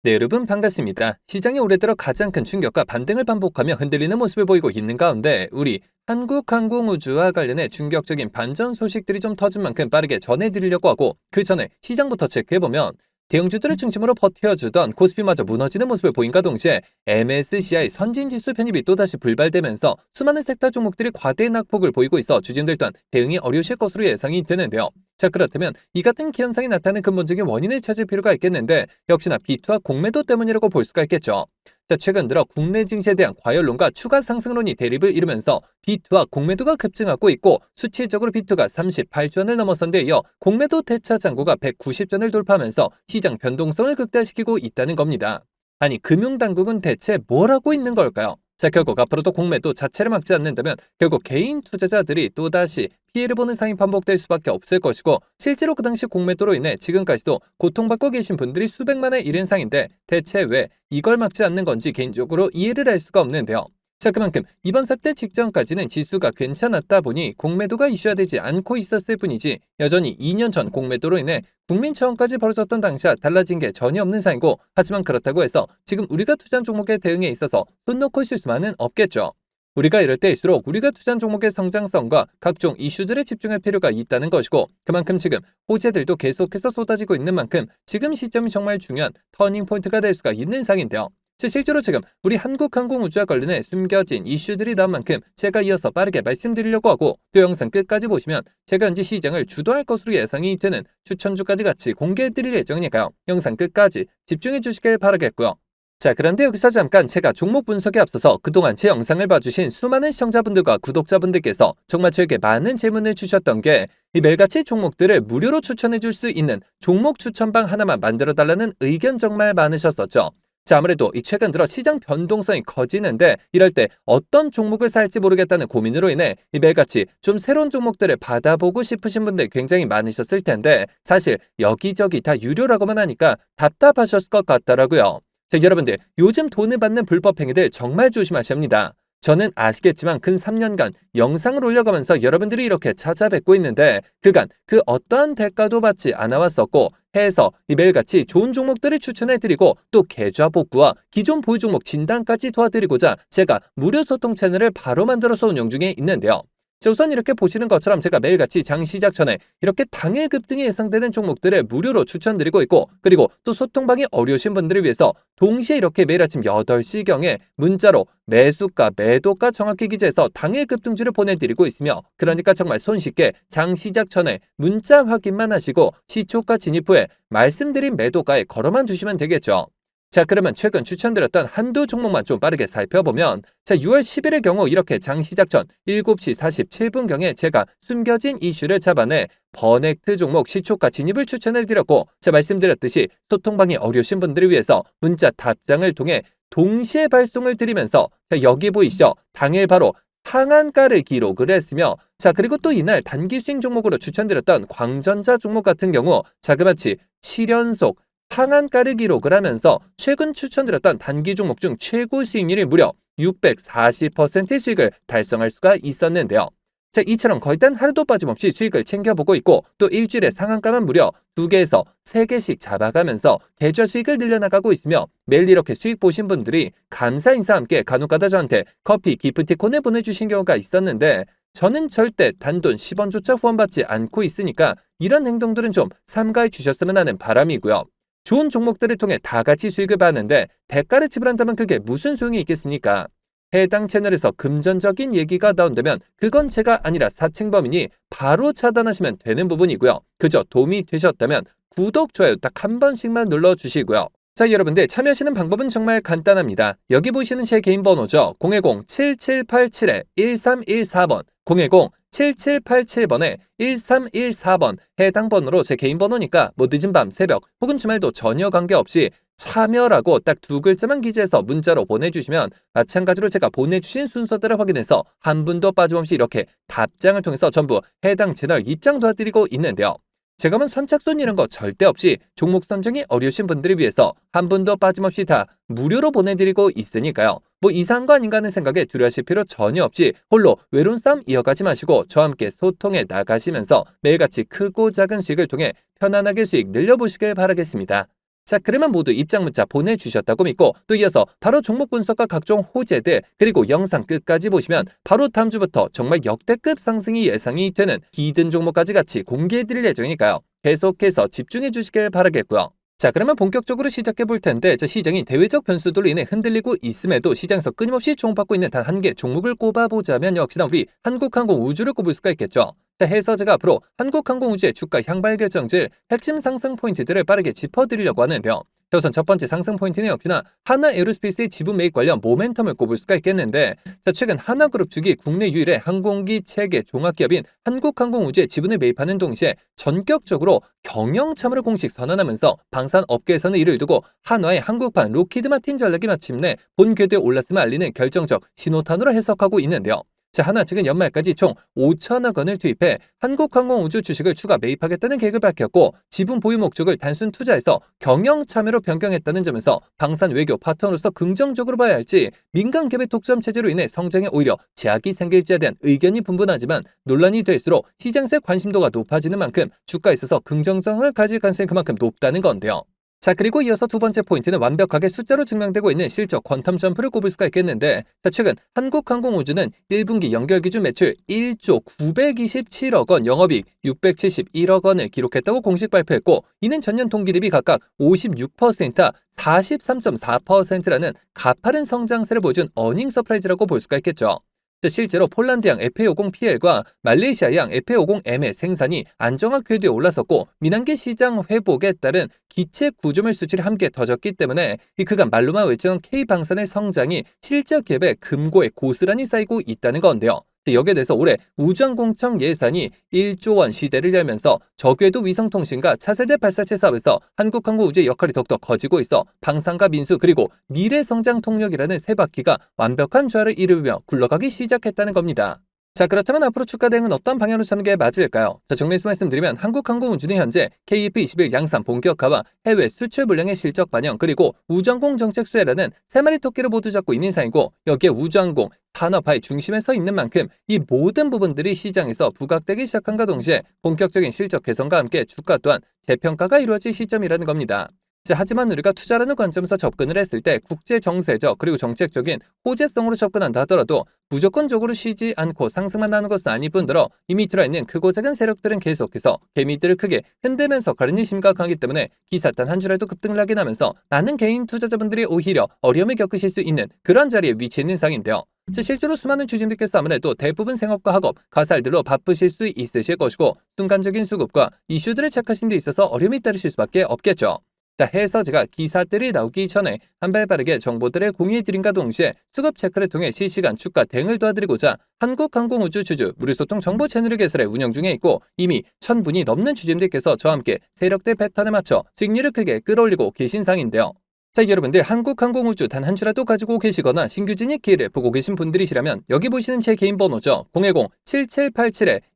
네, 여러분 반갑습니다. 시장이 올해 들어 가장 큰 충격과 반등을 반복하며 흔들리는 모습을 보이고 있는 가운데 우리 한국항공우주와 관련해 충격적인 반전 소식들이 좀 터진 만큼 빠르게 전해드리려고 하고, 그 전에 시장부터 체크해보면 대형주들을 중심으로 버텨주던 코스피마저 무너지는 모습을 보인과 동시에 MSCI 선진지수 편입이 또다시 불발되면서 수많은 섹터 종목들이 과대 낙폭을 보이고 있어 주진들 또한 대응이 어려우실 것으로 예상이 되는데요. 자, 그렇다면 이 같은 기현상이 나타나는 근본적인 원인을 찾을 필요가 있겠는데, 역시나 비투와 공매도 때문이라고 볼 수가 있겠죠. 자, 최근 들어 국내 증시에 대한 과열론과 추가 상승론이 대립을 이루면서 비투와 공매도가 급증하고 있고, 수치적으로 비투가 38조 원을 넘어선 데 이어 공매도 대차 잔고가 190전을 돌파하면서 시장 변동성을 극대화시키고 있다는 겁니다. 아니, 금융당국은 대체 뭘 하고 있는 걸까요? 자, 결국 앞으로도 공매도 자체를 막지 않는다면 결국 개인 투자자들이 또다시 피해를 보는 상황이 반복될 수밖에 없을 것이고, 실제로 그 당시 공매도로 인해 지금까지도 고통받고 계신 분들이 수백만에 이른 상인데 대체 왜 이걸 막지 않는 건지 개인적으로 이해를 할 수가 없는데요. 자, 그만큼 이번 사태 직전까지는 지수가 괜찮았다 보니 공매도가 이슈화되지 않고 있었을 뿐이지, 여전히 2년 전 공매도로 인해 국민처원까지 벌어졌던 당시와 달라진 게 전혀 없는 상이고, 하지만 그렇다고 해서 지금 우리가 투자한 종목의 대응에 있어서 손 놓고 있을 수만은 없겠죠. 우리가 이럴 때일수록 우리가 투자한 종목의 성장성과 각종 이슈들에 집중할 필요가 있다는 것이고, 그만큼 지금 호재들도 계속해서 쏟아지고 있는 만큼 지금 시점이 정말 중요한 터닝포인트가 될 수가 있는 상인데요. 실제로 지금 우리 한국항공우주와 관련해 숨겨진 이슈들이 나온 만큼 제가 이어서 빠르게 말씀드리려고 하고, 또 영상 끝까지 보시면 제가 현재 시장을 주도할 것으로 예상이 되는 추천주까지 같이 공개해드릴 예정이니까요. 영상 끝까지 집중해 주시길 바라겠고요. 자, 그런데 여기서 잠깐 제가 종목 분석에 앞서서 그동안 제 영상을 봐주신 수많은 시청자분들과 구독자분들께서 정말 저에게 많은 질문을 주셨던 게, 이 매일같이 종목들을 무료로 추천해 줄 수 있는 종목 추천방 하나만 만들어 달라는 의견 정말 많으셨었죠. 자, 아무래도 이 최근 들어 시장 변동성이 커지는데 이럴 때 어떤 종목을 살지 모르겠다는 고민으로 인해 이 매일같이 좀 새로운 종목들을 받아보고 싶으신 분들 굉장히 많으셨을 텐데, 사실 여기저기 다 유료라고만 하니까 답답하셨을 것 같더라고요. 자, 여러분들 요즘 돈을 받는 불법 행위들 정말 조심하셔야 합니다. 저는 아시겠지만 근 3년간 영상을 올려가면서 여러분들이 이렇게 찾아뵙고 있는데, 그간 그 어떠한 대가도 받지 않아 왔었고, 해서 이 매일같이 좋은 종목들을 추천해드리고 또 계좌 복구와 기존 보유 종목 진단까지 도와드리고자 제가 무료 소통 채널을 바로 만들어서 운영 중에 있는데요. 자, 우선 이렇게 보시는 것처럼 제가 매일같이 장 시작 전에 이렇게 당일 급등이 예상되는 종목들을 무료로 추천드리고 있고, 그리고 또 소통방이 어려우신 분들을 위해서 동시에 이렇게 매일 아침 8시경에 문자로 매수가, 매도가 정확히 기재해서 당일 급등주를 보내드리고 있으며, 그러니까 정말 손쉽게 장 시작 전에 문자 확인만 하시고 시초가 진입 후에 말씀드린 매도가에 걸어만 두시면 되겠죠. 자, 그러면 최근 추천드렸던 한두 종목만 좀 빠르게 살펴보면, 자, 6월 10일의 경우 이렇게 장 시작 전 7시 47분경에 제가 숨겨진 이슈를 잡아내 버넥트 종목 시초가 진입을 추천을 드렸고, 자, 말씀드렸듯이 소통방이 어려우신 분들을 위해서 문자 답장을 통해 동시에 발송을 드리면서, 자, 여기 보이시죠? 당일 바로 상한가를 기록을 했으며, 자, 그리고 또 이날 단기 수익 종목으로 추천드렸던 광전자 종목 같은 경우 자그마치 7연속 상한가를 기록을 하면서 최근 추천드렸던 단기 종목 중 최고 수익률이 무려 640%의 수익을 달성할 수가 있었는데요. 자, 이처럼 거의 단 하루도 빠짐없이 수익을 챙겨보고 있고, 또 일주일에 상한가만 무려 2개에서 3개씩 잡아가면서 계좌 수익을 늘려나가고 있으며, 매일 이렇게 수익 보신 분들이 감사 인사와 함께 간혹가다 저한테 커피, 기프티콘을 보내주신 경우가 있었는데, 저는 절대 단돈 10원조차 후원받지 않고 있으니까 이런 행동들은 좀 삼가해 주셨으면 하는 바람이고요. 좋은 종목들을 통해 다 같이 수익을 받는데 대가를 지불한다면 그게 무슨 소용이 있겠습니까? 해당 채널에서 금전적인 얘기가 나온다면 그건 제가 아니라 사칭범이니 바로 차단하시면 되는 부분이고요. 그저 도움이 되셨다면 구독, 좋아요 딱 한 번씩만 눌러주시고요. 자, 여러분들 참여하시는 방법은 정말 간단합니다. 여기 보시는 제 개인 번호죠. 010-7787-1314번 010-7787번에 1314번 해당 번호로 제 개인 번호니까 뭐 늦은 밤, 새벽 혹은 주말도 전혀 관계없이 참여라고 딱 두 글자만 기재해서 문자로 보내주시면 마찬가지로 제가 보내주신 순서대로 확인해서 한 분도 빠짐없이 이렇게 답장을 통해서 전부 해당 채널 입장 도와드리고 있는데요. 제가 뭐 선착순 이런 거 절대 없이 종목 선정이 어려우신 분들을 위해서 한 분도 빠짐없이 다 무료로 보내드리고 있으니까요. 뭐 이상한 거 아닌가 하는 생각에 두려워하실 필요 전혀 없이 홀로 외로운 싸움 이어가지 마시고 저와 함께 소통해 나가시면서 매일같이 크고 작은 수익을 통해 편안하게 수익 늘려보시길 바라겠습니다. 자, 그러면 모두 입장 문자 보내주셨다고 믿고 또 이어서 바로 종목 분석과 각종 호재들 그리고 영상 끝까지 보시면 바로 다음 주부터 정말 역대급 상승이 예상이 되는 히든 종목까지 같이 공개해드릴 예정이니까요. 계속해서 집중해 주시길 바라겠고요. 자, 그러면 본격적으로 시작해 볼 텐데 시장이 대외적 변수들로 인해 흔들리고 있음에도 시장에서 끊임없이 주목받고 있는 단 한 개 종목을 꼽아보자면 역시나 우리 한국항공우주를 꼽을 수가 있겠죠. 자, 해서 제가 앞으로 한국항공우주의 주가 향발 결정질 핵심 상승 포인트들을 빠르게 짚어드리려고 하는데요. 우선 첫 번째 상승 포인트는 역시나 하나에어로스페이스의 지분 매입 관련 모멘텀을 꼽을 수가 있겠는데 자, 최근 하나그룹 측이 국내 유일의 항공기 체계 종합기업인 한국항공우주의 지분을 매입하는 동시에 전격적으로 경영 참여를 공식 선언하면서 방산 업계에서는 이를 두고 한화의 한국판 로키드 마틴 전략이 마침내 본 궤도에 올랐음을 알리는 결정적 신호탄으로 해석하고 있는데요. 자, 한화 측은 연말까지 총 5천억 원을 투입해 한국항공우주 주식을 추가 매입하겠다는 계획을 밝혔고 지분 보유 목적을 단순 투자에서 경영 참여로 변경했다는 점에서 방산 외교 파트너로서 긍정적으로 봐야 할지 민간 기업의 독점 체제로 인해 성장에 오히려 제약이 생길지에 대한 의견이 분분하지만 논란이 될수록 시장에서의 관심도가 높아지는 만큼 주가에 있어서 긍정성을 가질 가능성이 그만큼 높다는 건데요. 자, 그리고 이어서 두 번째 포인트는 완벽하게 숫자로 증명되고 있는 실적 퀀텀 점프를 꼽을 수가 있겠는데 자, 최근 한국항공우주는 1분기 연결 기준 매출 1조 927억 원, 영업이익 671억 원을 기록했다고 공식 발표했고 이는 전년 동기 대비 각각 56%와 43.4%라는 가파른 성장세를 보여준 어닝 서프라이즈라고 볼 수가 있겠죠. 실제로 폴란드양 FA50PL과 말레이시아양 FA50M의 생산이 안정화 궤도에 올랐었고 민항계 시장 회복에 따른 기체 구조물 수출이 함께 터졌기 때문에 이 그간 말로만 외치던 K방산의 성장이 실제 기업의 금고에 고스란히 쌓이고 있다는 건데요. 여기에 대해서 올해 우주항공청 예산이 1조 원 시대를 열면서 저궤도 위성통신과 차세대 발사체 사업에서 한국항공우주의 역할이 더욱더 커지고 있어 방산과 민수 그리고 미래성장 통력이라는 세 바퀴가 완벽한 조화를 이루며 굴러가기 시작했다는 겁니다. 자, 그렇다면 앞으로 주가 대응은 어떤 방향으로 잡는 게 맞을까요? 자, 정리해서 말씀드리면 한국항공우주는 현재 KF21 양산 본격화와 해외 수출 물량의 실적 반영 그리고 우주항공 정책 수혜라는 세 마리 토끼를 모두 잡고 있는 상이고 여기에 우주항공 산업화의 중심에 서 있는 만큼 이 모든 부분들이 시장에서 부각되기 시작한과 동시에 본격적인 실적 개선과 함께 주가 또한 재평가가 이루어질 시점이라는 겁니다. 자, 하지만 우리가 투자라는 관점에서 접근을 했을 때 국제 정세적 그리고 정책적인 호재성으로 접근한다 하더라도 무조건적으로 쉬지 않고 상승만 하는 것은 아닐 뿐더러 이미 들어있는 크고 작은 세력들은 계속해서 개미들을 크게 흔들면서 가려니 심각하기 때문에 기사 단 한 주라도 급등을 하게 하면서 많은 개인 투자자분들이 오히려 어려움을 겪으실 수 있는 그런 자리에 위치해 있는 상인데요. 실제로 수많은 주주님들께서 아무래도 대부분 생업과 학업, 가살들로 바쁘실 수 있으실 것이고 순간적인 수급과 이슈들을 체크하신 데 있어서 어려움이 따르실 수밖에 없겠죠. 자, 해서 제가 기사들이 나오기 전에 한 발 빠르게 정보들을 공유해드린과 동시에 수급 체크를 통해 실시간 주가 대응을 도와드리고자 한국항공우주 주주 무료소통 정보 채널을 개설해 운영 중에 있고 이미 1000분이 넘는 주주님들께서 저와 함께 세력대 패턴에 맞춰 수익률을 크게 끌어올리고 계신 상인데요. 자, 여러분들 한국항공우주 단 한 주라도 가지고 계시거나 신규 진입 기회를 보고 계신 분들이시라면 여기 보시는 제 개인 번호죠.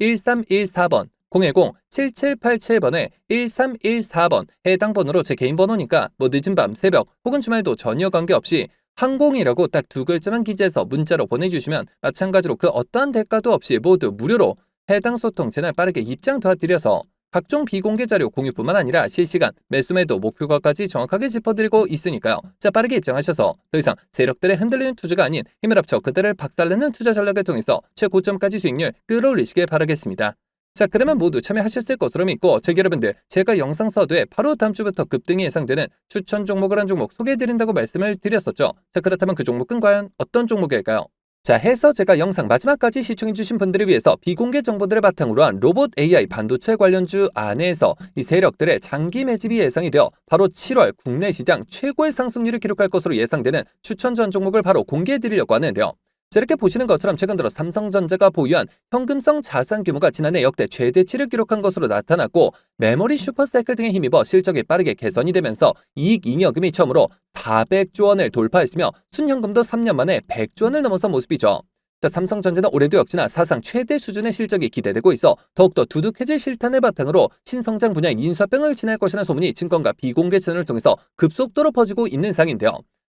010-7787-1314번 010-7787번에 1314번 해당 번호로 제 개인 번호니까 뭐 늦은 밤, 새벽 혹은 주말도 전혀 관계없이 항공이라고 딱 두 글자만 기재해서 문자로 보내주시면 마찬가지로 그 어떠한 대가도 없이 모두 무료로 해당 소통 채널 빠르게 입장 도와드려서 각종 비공개 자료 공유뿐만 아니라 실시간 매수매도 목표가까지 정확하게 짚어드리고 있으니까요. 자, 빠르게 입장하셔서 더 이상 세력들의 흔들리는 투자가 아닌 힘을 합쳐 그들을 박살내는 투자 전략을 통해서 최고점까지 수익률 끌어올리시길 바라겠습니다. 자, 그러면 모두 참여하셨을 것으로 믿고 여러분들 제가 영상 서두에 바로 다음 주부터 급등이 예상되는 추천 종목을 한 종목 소개해드린다고 말씀을 드렸었죠. 자, 그렇다면 그 종목은 과연 어떤 종목일까요? 자, 해서 제가 영상 마지막까지 시청해주신 분들을 위해서 비공개 정보들을 바탕으로 한 로봇 AI 반도체 관련주 안에서 이 세력들의 장기 매집이 예상이 되어 바로 7월 국내 시장 최고의 상승률을 기록할 것으로 예상되는 추천 전 종목을 바로 공개해드리려고 하는데요. 이렇게 보시는 것처럼 최근 들어 삼성전자가 보유한 현금성 자산 규모가 지난해 역대 최대치를 기록한 것으로 나타났고 메모리 슈퍼사이클 등에 힘입어 실적이 빠르게 개선이 되면서 이익 잉여금이 처음으로 400조 원을 돌파했으며 순현금도 3년 만에 100조 원을 넘어선 모습이죠. 자, 삼성전자는 올해도 역시나 사상 최대 수준의 실적이 기대되고 있어 더욱더 두둑해질 실탄을 바탕으로 신성장 분야의 인수합병을 지낼 것이라는 소문이 증권가 비공개 채널을 통해서 급속도로 퍼지고 있는 상인데요.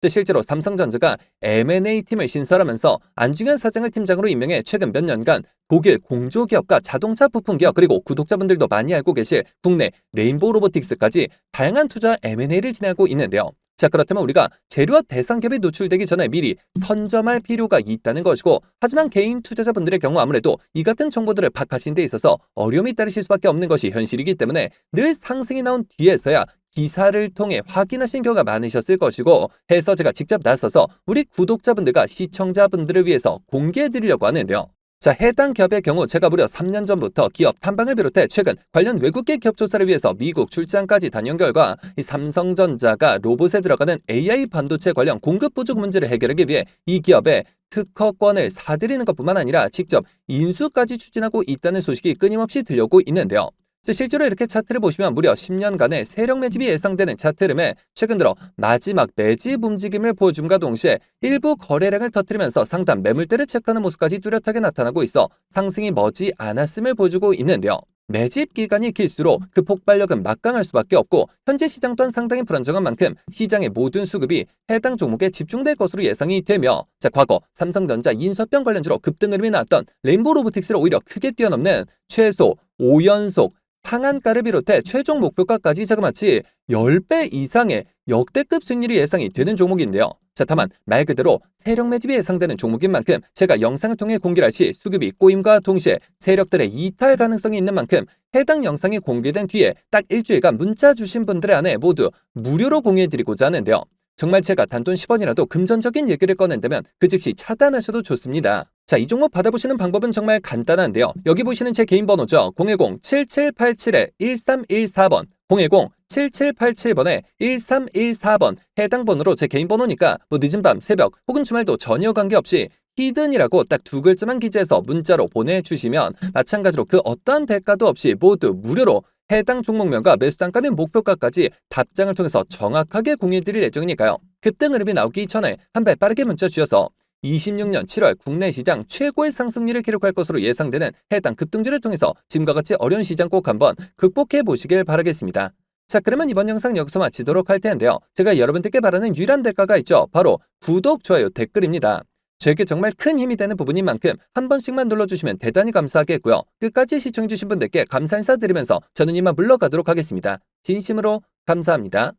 실제로 삼성전자가 M&A 팀을 신설하면서 안중현 사장을 팀장으로 임명해 최근 몇 년간 독일 공조기업과 자동차 부품기업 그리고 구독자분들도 많이 알고 계실 국내 레인보우 로보틱스까지 다양한 투자 M&A를 진행하고 있는데요. 자, 그렇다면 우리가 재료와 대상 기업이 노출되기 전에 미리 선점할 필요가 있다는 것이고, 하지만 개인 투자자분들의 경우 아무래도 이 같은 정보들을 파악하시는 데 있어서 어려움이 따르실 수밖에 없는 것이 현실이기 때문에 늘 상승이 나온 뒤에서야 기사를 통해 확인하신 경우가 많으셨을 것이고, 해서 제가 직접 나서서 우리 구독자분들과 시청자분들을 위해서 공개해드리려고 하는데요. 자, 해당 기업의 경우 제가 무려 3년 전부터 기업 탐방을 비롯해 최근 관련 외국계 기업 조사를 위해서 미국 출장까지 다녀온 결과 이 삼성전자가 로봇에 들어가는 AI 반도체 관련 공급 부족 문제를 해결하기 위해 이 기업에 특허권을 사들이는 것뿐만 아니라 직접 인수까지 추진하고 있다는 소식이 끊임없이 들려오고 있는데요. 실제로 이렇게 차트를 보시면 무려 10년간의 세력 매집이 예상되는 차트 흐름에 최근 들어 마지막 매집 움직임을 보여줌과 동시에 일부 거래량을 터뜨리면서 상단 매물대를 체크하는 모습까지 뚜렷하게 나타나고 있어 상승이 머지 않았음을 보여주고 있는데요. 매집 기간이 길수록 그 폭발력은 막강할 수밖에 없고, 현재 시장 또한 상당히 불안정한 만큼 시장의 모든 수급이 해당 종목에 집중될 것으로 예상이 되며, 과거 삼성전자 인수합병 관련주로 급등 흐름이 나왔던 레인보우 로보틱스를 오히려 크게 뛰어넘는 최소 5연속 상한가를 비롯해 최종 목표가까지 자그마치 10배 이상의 역대급 수익률이 예상이 되는 종목인데요. 다만 말 그대로 세력 매집이 예상되는 종목인 만큼 제가 영상을 통해 공개할 시 수급이 꼬임과 동시에 세력들의 이탈 가능성이 있는 만큼 해당 영상이 공개된 뒤에 딱 일주일간 문자 주신 분들의 안에 모두 무료로 공유해드리고자 하는데요. 정말 제가 단돈 10원이라도 금전적인 얘기를 꺼낸다면 그 즉시 차단하셔도 좋습니다. 자, 이 종목 받아보시는 방법은 정말 간단한데요. 여기 보시는 제 개인 번호죠. 010-7787-1314번 010-7787번에 1314번 해당 번호로 제 개인 번호니까 뭐 늦은 밤, 새벽 혹은 주말도 전혀 관계없이 히든이라고 딱 두 글자만 기재해서 문자로 보내주시면 마찬가지로 그 어떠한 대가도 없이 모두 무료로 해당 종목명과 매수 단가 및 목표가까지 답장을 통해서 정확하게 공유해드릴 예정이니까요. 급등 흐름이 나오기 전에 한 발 빠르게 문자 주셔서 26년 7월 국내 시장 최고의 상승률을 기록할 것으로 예상되는 해당 급등주를 통해서 지금과 같이 어려운 시장 꼭 한번 극복해 보시길 바라겠습니다. 자, 그러면 이번 영상 여기서 마치도록 할 텐데요. 제가 여러분들께 바라는 유일한 대가가 있죠. 바로 구독, 좋아요, 댓글입니다. 저에게 정말 큰 힘이 되는 부분인 만큼 한 번씩만 눌러주시면 대단히 감사하겠고요. 끝까지 시청해주신 분들께 감사 인사드리면서 저는 이만 물러가도록 하겠습니다. 진심으로 감사합니다.